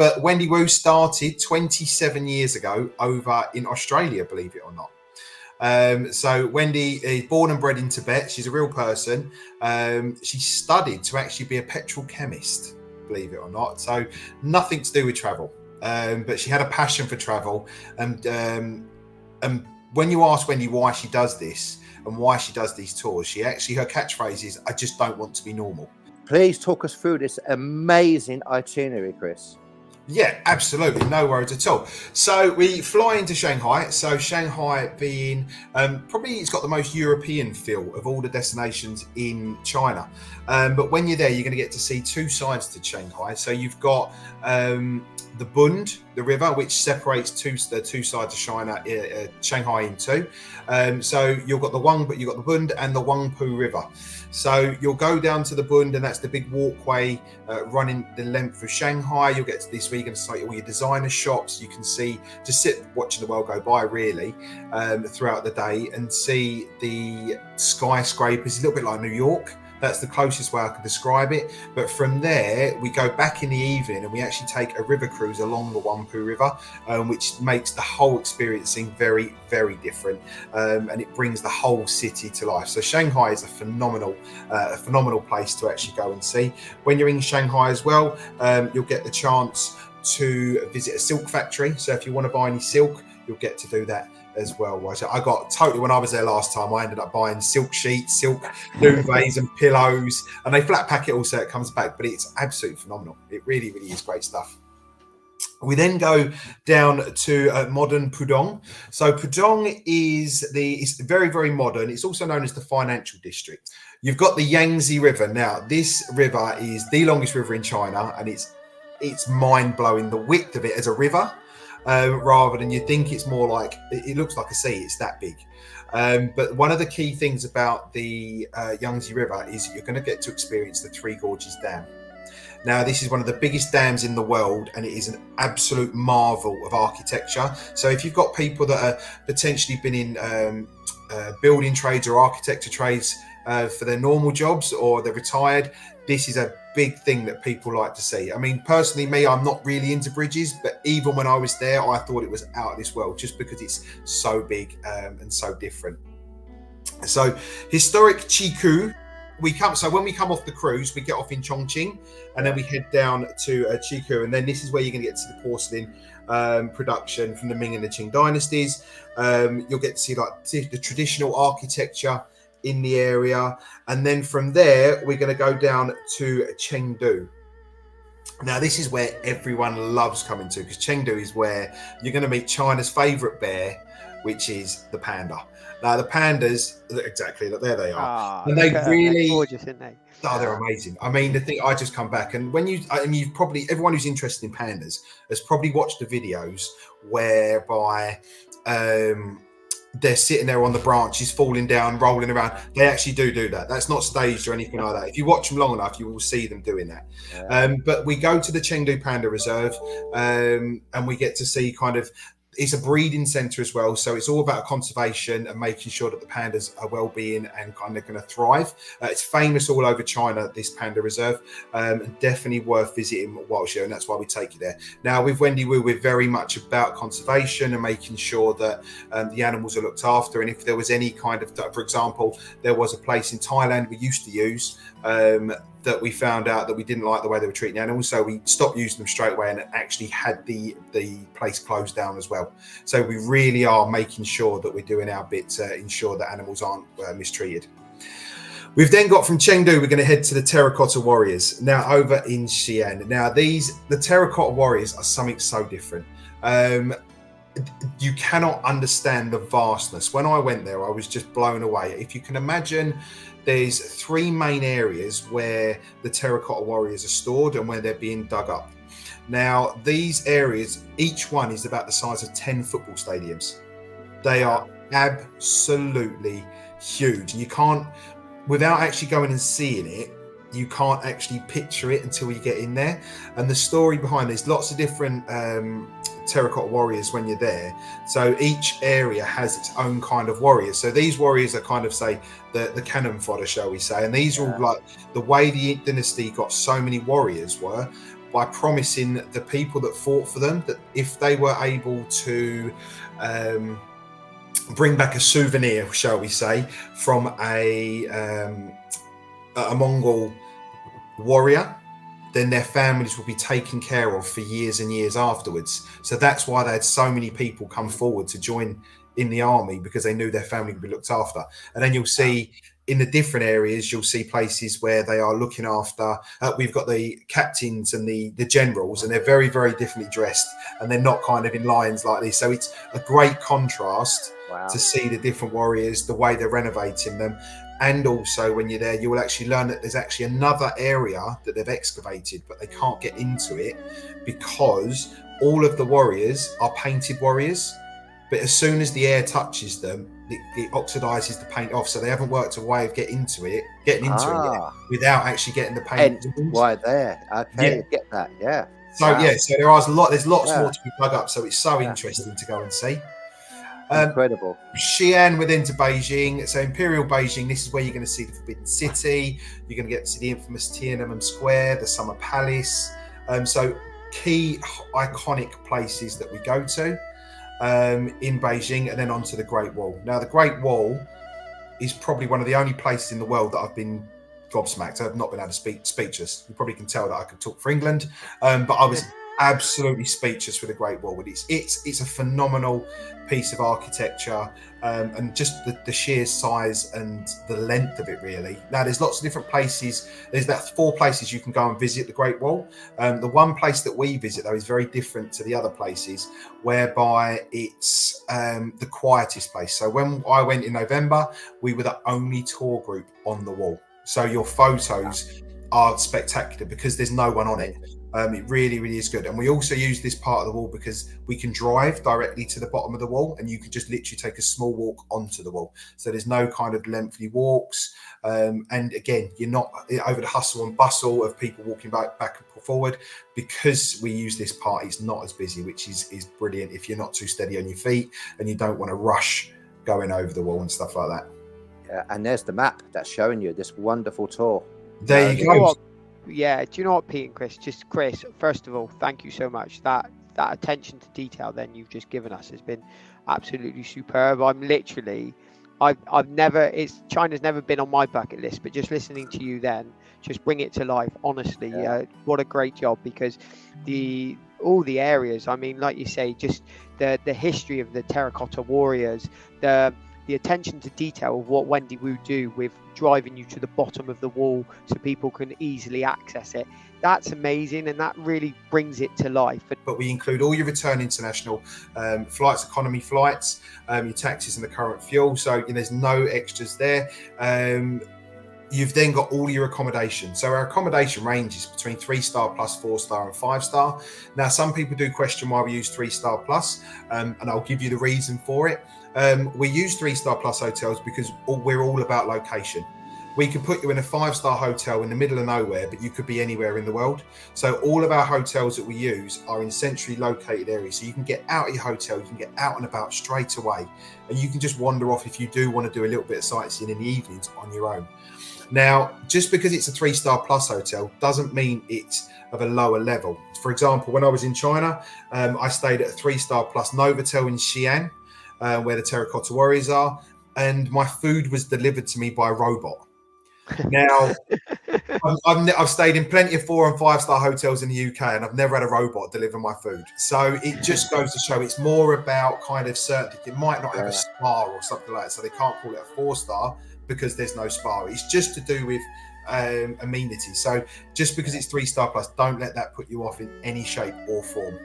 But Wendy Woo started 27 years ago over in Australia, believe it or not. So Wendy is born and bred in Tibet. She's a real person. She studied to actually be a petrochemist, believe it or not. So nothing to do with travel. But she had a passion for travel. And when you ask Wendy why she does this and why she does these tours, her catchphrase is, "I just don't want to be normal." Please talk us through this amazing itinerary, Chris. Yeah, absolutely. No worries at all. So we fly into Shanghai. So Shanghai being probably it's got the most European feel of all the destinations in China. But when you're there, you're going to get to see two sides to Shanghai. So you've got the Bund, the river, which separates the two sides of Shanghai in two. So you've got the Bund and the Huangpu River. So you'll go down to the Bund, and that's the big walkway running the length of Shanghai. You'll get to this where you're going to see all your designer shops. You can see, just sit watching the world go by really throughout the day and see the skyscrapers. A little bit like New York. That's the closest way I can describe it. But from there, we go back in the evening and we actually take a river cruise along the Huangpu River, which makes the whole experiencing very, very different. And it brings the whole city to life. So Shanghai is a phenomenal place to actually go and see. When you're in Shanghai as well, you'll get the chance to visit a silk factory. So if you want to buy any silk, you'll get to do that as well. I got totally, when I was there last time, I ended up buying silk sheets, silk duvets and pillows, and they flat pack it all so it comes back, but it's absolutely phenomenal. It really, really is great stuff. We then go down to modern Pudong. So Pudong it's very, very modern. It's also known as the financial district. You've got the Yangtze River. Now, this river is the longest river in China, and it's mind-blowing, the width of it as a river. Rather than you think it's more like, it looks like a sea, it's that big. But one of the key things about the Yangtze River is you're going to get to experience the Three Gorges Dam. Now, this is one of the biggest dams in the world, and it is an absolute marvel of architecture. So if you've got people that are potentially been in building trades or architecture trades for their normal jobs, or they're retired, this is a big thing that people like to see. I mean, personally, I'm not really into bridges, but even when I was there, I thought it was out of this world just because it's so big and so different. So historic Chiku, when we come off the cruise, we get off in Chongqing, and then we head down to Chiku, and then this is where you're going to get to the porcelain production from the Ming and the Qing dynasties. You'll get to see like the traditional architecture in the area, and then from there we're going to go down to Chengdu. Now, this is where everyone loves coming to, because Chengdu is where you're going to meet China's favorite bear, which is the panda. Now, the pandas, exactly, there they are. And they really, gorgeous, aren't they? Oh, they're amazing. I mean, the thing, I just come back, and you've probably, everyone who's interested in pandas has probably watched the videos whereby they're sitting there on the branches, falling down, rolling around. They actually do that. That's not staged or anything like that. If you watch them long enough, you will see them doing that. Yeah. But we go to the Chengdu Panda Reserve, and we get to see it's a breeding center as well. So it's all about conservation and making sure that the pandas are well-being and kind of going to thrive. It's famous all over China, this panda reserve, and definitely worth visiting whilst you're, and that's why we take you there. Now, with Wendy Woo, we're very much about conservation and making sure that the animals are looked after. And if there was any kind of, for example, there was a place in Thailand we used to use that we found out that we didn't like the way they were treating the animals, so we stopped using them straight away and actually had the place closed down as well. So we really are making sure that we're doing our bit to ensure that animals aren't mistreated. We've then got from Chengdu, we're going to head to the Terracotta Warriors. Now, over in Xi'an. Now, the Terracotta Warriors are something so different. You cannot understand the vastness. When I went there, I was just blown away. If you can imagine, there's three main areas where the Terracotta Warriors are stored and where they're being dug up. Now, these areas, each one is about the size of 10 football stadiums. They are absolutely huge. You can't, without actually going and seeing it, you can't actually picture it until you get in there. And the story behind, there's lots of different terracotta warriors when you're there. So each area has its own kind of warriors. So these warriors are kind of, say, the cannon fodder, shall we say. And these are all like, the way the dynasty got so many warriors by promising the people that fought for them that if they were able to bring back a souvenir, shall we say, from a Mongol warrior, then their families will be taken care of for years and years afterwards. So that's why they had so many people come forward to join in the army, because they knew their family would be looked after. And then you'll see in the different areas, you'll see places where they are looking after. We've got the captains and the generals, and they're very, very differently dressed, and they're not kind of in lines like this. So it's a great contrast to see the different warriors, the way they're renovating them. And also when you're there, you will actually learn that there's actually another area that they've excavated, but they can't get into it because all of the warriors are painted warriors. But as soon as the air touches them, it oxidizes the paint off. So they haven't worked a way of getting into it yet, without actually getting the paint. And why there? Okay, get that, yeah. So so there's lots more to be dug up. So it's so interesting to go and see. Incredible. Xi'an within to Beijing. So Imperial Beijing, this is where you're going to see the Forbidden City. You're going to get to see the infamous Tiananmen Square, the Summer Palace. So key iconic places that we go to in Beijing, and then onto the Great Wall. Now, the Great Wall is probably one of the only places in the world that I've been gobsmacked. I've not been able to speak speechless. You probably can tell that I could talk for England, but I was absolutely speechless with the Great Wall. It's a phenomenal piece of architecture, and just the sheer size and the length of it, really. Now, there's lots of different places. There's about 4 places you can go and visit the Great Wall. The one place that we visit, though, is very different to the other places, whereby it's the quietest place. So when I went in November, we were the only tour group on the wall. So your photos are spectacular because there's no one on it. It really, really is good. And we also use this part of the wall because we can drive directly to the bottom of the wall, and you can just literally take a small walk onto the wall. So there's no kind of lengthy walks. And again, you're not over the hustle and bustle of people walking back and forward. Because we use this part, it's not as busy, which is brilliant if you're not too steady on your feet and you don't want to rush going over the wall and stuff like that. Yeah, and there's the map that's showing you this wonderful tour. There you go. Yeah, do you know what, Pete and Chris? Just Chris, first of all, thank you so much. That attention to detail then you've just given us has been absolutely superb. China's never been on my bucket list, but just listening to you then, just bring it to life. Honestly, what a great job, because all the areas, I mean, like you say, just the history of the Terracotta warriors, the attention to detail of what Wendy Woo do with driving you to the bottom of the wall so people can easily access it. That's amazing, and that really brings it to life. But we include all your return international flights, economy flights, your taxis and the current fuel. So there's no extras there. You've then got all your accommodation. So our accommodation ranges between 3-star plus 4-star and 5-star. Now, some people do question why we use 3-star plus, and I'll give you the reason for it. We use 3-star plus hotels because we're all about location. We could put you in a 5-star hotel in the middle of nowhere, but you could be anywhere in the world. So all of our hotels that we use are in centrally located areas. So you can get out of your hotel, you can get out and about straight away, and you can just wander off if you do want to do a little bit of sightseeing in the evenings on your own. Now, just because it's a 3-star plus hotel doesn't mean it's of a lower level. For example, when I was in China, I stayed at a 3-star plus Novotel in Xi'an, where the Terracotta warriors are, and my food was delivered to me by a robot. Now, I've stayed in plenty of 4- and 5-star hotels in the UK, and I've never had a robot deliver my food. So it just goes to show it's more about kind of certainty. It might not have a spa or something like that, so they can't call it a 4-star because there's no spa. It's just to do with amenity. So just because it's 3-star plus, don't let that put you off in any shape or form.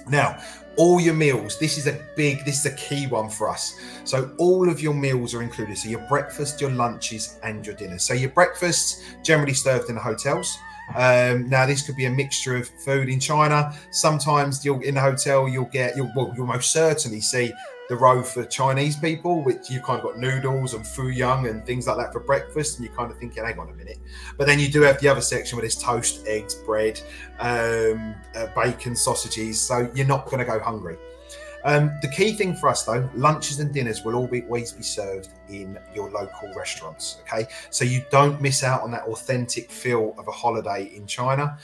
Now, all your meals, this is a key one for us. So all of your meals are included. So your breakfast, your lunches, and your dinners. So your breakfasts generally served in the hotels. Now this could be a mixture of food in China. Sometimes in the hotel you'll most certainly see the row for Chinese people, which you've kind of got noodles and fuyang and things like that for breakfast, and you're kind of thinking, hang on a minute. But then you do have the other section where there's toast, eggs, bread, bacon, sausages, so you're not going to go hungry. The key thing for us though, lunches and dinners will always be served in your local restaurants. Okay, so you don't miss out on that authentic feel of a holiday in China,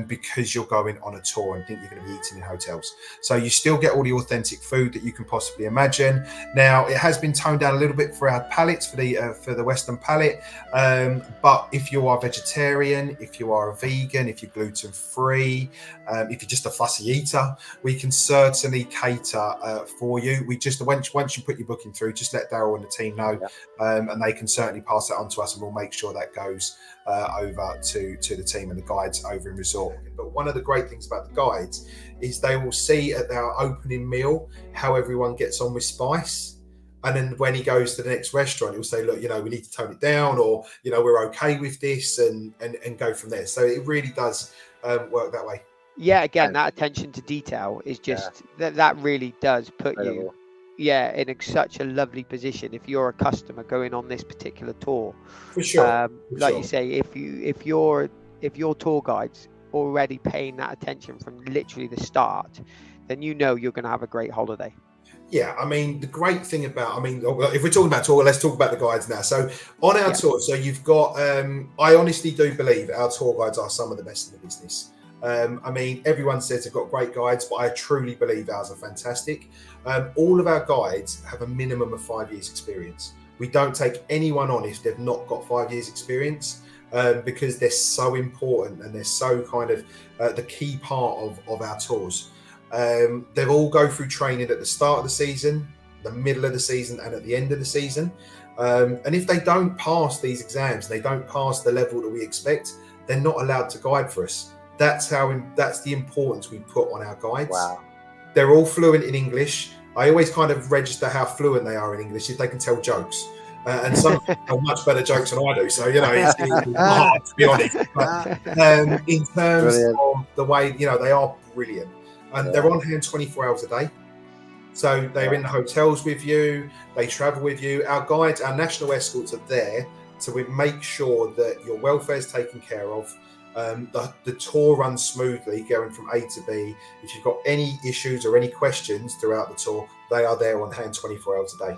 because you're going on a tour and think you're going to be eating in hotels. So you still get all the authentic food that you can possibly imagine. Now, it has been toned down a little bit for our palates, for the Western palate, but if you are vegetarian, if you are a vegan, if you're gluten free, if you're just a fussy eater, we can certainly cater for you. We just once you put your booking through, just let Darryl and the team know, and they can certainly pass that on to us, and we'll make sure that goes over to the team and the guides over in resort. But one of the great things about the guides is they will see at their opening meal how everyone gets on with spice. And then when he goes to the next restaurant, he'll say, look, we need to tone it down, or, we're okay with this, and go from there. So it really does work that way. Yeah, again, that attention to detail is just that really does put you in such a lovely position if you're a customer going on this particular tour. For sure. You say, if your tour guide's already paying that attention from literally the start, then you're going to have a great holiday. Yeah, I mean, the great thing about, if we're talking about tour, let's talk about the guides now. So on our tour, so you've got, I honestly do believe our tour guides are some of the best in the business. Everyone says they've got great guides, but I truly believe ours are fantastic. All of our guides have a minimum of 5 years experience. We don't take anyone on if they've not got 5 years experience, because they're so important and they're so kind of the key part of our tours. They all go through training at the start of the season, the middle of the season, and at the end of the season. And if they don't pass these exams, they don't pass the level that we expect, they're not allowed to guide for us. That's the importance we put on our guides. Wow. They're all fluent in English. I always kind of register how fluent they are in English if they can tell jokes. And some tell much better jokes than I do. So, it's hard to be honest. But in terms of the way, they are brilliant. And they're on hand 24 hours a day. So they're in the hotels with you. They travel with you. Our guides, our national escorts are there to make sure that your welfare is taken care of. The tour runs smoothly, going from A to B. If you've got any issues or any questions throughout the tour, they are there on hand 24 hours a day.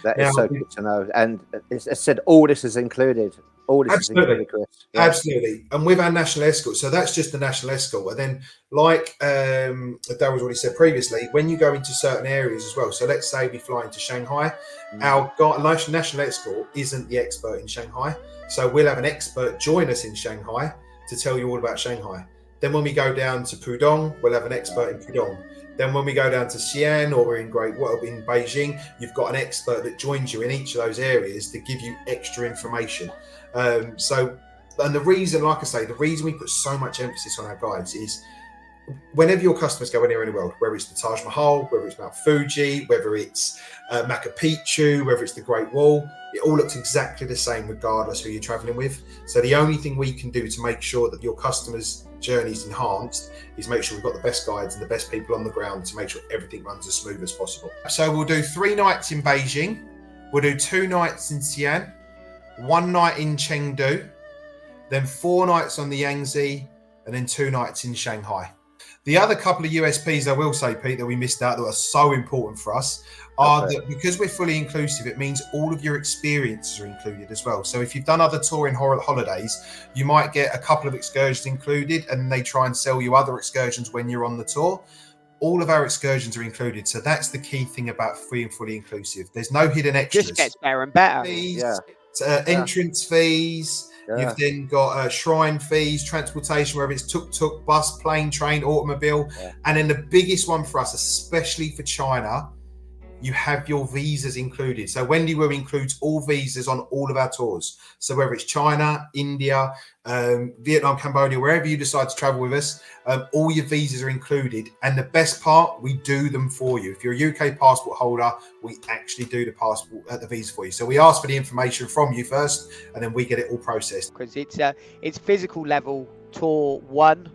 That is so good to know. And it said all this is included. All this absolutely. Is included, Chris. Yeah. Absolutely. And with our national escort, so that's just the national escort. And then, like Darryl's already said previously, when you go into certain areas as well, so let's say we fly into Shanghai, our national escort isn't the expert in Shanghai. So we'll have an expert join us in Shanghai to tell you all about Shanghai. Then when we go down to Pudong, we'll have an expert in Pudong. Then when we go down to Xi'an or we're in Beijing, you've got an expert that joins you in each of those areas to give you extra information. And the reason, like I say, the reason we put so much emphasis on our guides is whenever your customers go anywhere in the world, whether it's the Taj Mahal, whether it's Mount Fuji, whether it's Machu Picchu, whether it's the Great Wall, it all looks exactly the same regardless who you're traveling with. So the only thing we can do to make sure that your customers' journey is enhanced is make sure we've got the best guides and the best people on the ground to make sure everything runs as smooth as possible. So we'll do 3 nights in Beijing, we'll do 2 nights in Xi'an, 1 night in Chengdu, then 4 nights on the Yangtze, and then 2 nights in Shanghai. The other couple of USPs I will say, Pete, that we missed out that are so important for us are that because we're fully inclusive, it means all of your experiences are included as well. So if you've done other touring holidays, you might get a couple of excursions included and they try and sell you other excursions when you're on the tour. All of our excursions are included. So that's the key thing about free and fully inclusive. There's no hidden extras. Just gets better and better. Fees, entrance fees. You've then got shrine fees, transportation, whether it's tuk-tuk, bus, plane, train, automobile. And then the biggest one for us, especially for China, you have your visas included. So Wendy Woo includes all visas on all of our tours. So whether it's China, India, Vietnam, Cambodia, wherever you decide to travel with us, all your visas are included. And the best part, we do them for you. If you're a UK passport holder, we actually do the visa for you. So we ask for the information from you first, and then we get it all processed. Because it's physical level tour 1.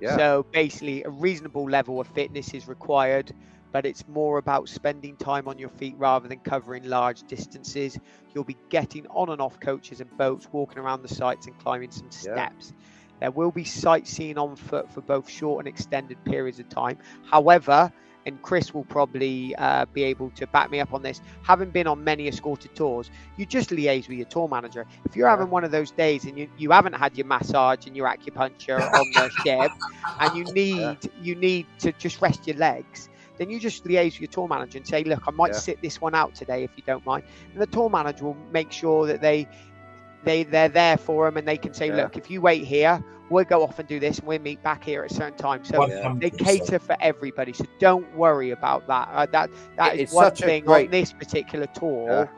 So basically a reasonable level of fitness is required, but it's more about spending time on your feet rather than covering large distances. You'll be getting on and off coaches and boats, walking around the sites and climbing some steps. There will be sightseeing on foot for both short and extended periods of time. However, and Chris will probably be able to back me up on this. Having been on many escorted tours, you just liaise with your tour manager. If you're having one of those days and you haven't had your massage and your acupuncture on the ship, and you need to just rest your legs, then you just liaise with your tour manager and say, look, I might sit this one out today if you don't mind. And the tour manager will make sure that they're there for them, and they can say, look, if you wait here, we'll go off and do this, and we'll meet back here at a certain time. So 100%. they cater for everybody. So don't worry about that. That is one thing on this particular tour.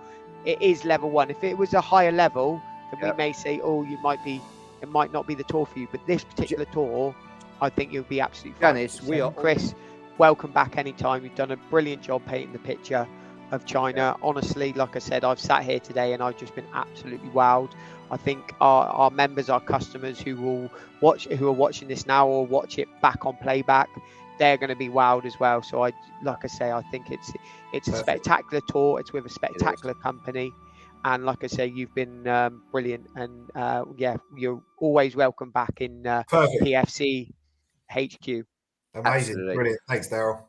It is level 1. If it was a higher level, then we may say, oh, it might not be the tour for you. But this particular tour, I think you'll be absolutely fine. Janice, Chris, welcome back anytime. You've done a brilliant job painting the picture of China. Honestly, like I said, I've sat here today and I've just been absolutely wowed. I think our members, our customers who are watching this now or watch it back on playback, they're going to be wowed as well. So I think it's a spectacular tour. It's with a spectacular company, and like I say, you've been brilliant. And you're always welcome back in PFC HQ. Amazing, brilliant. Thanks, Darryl.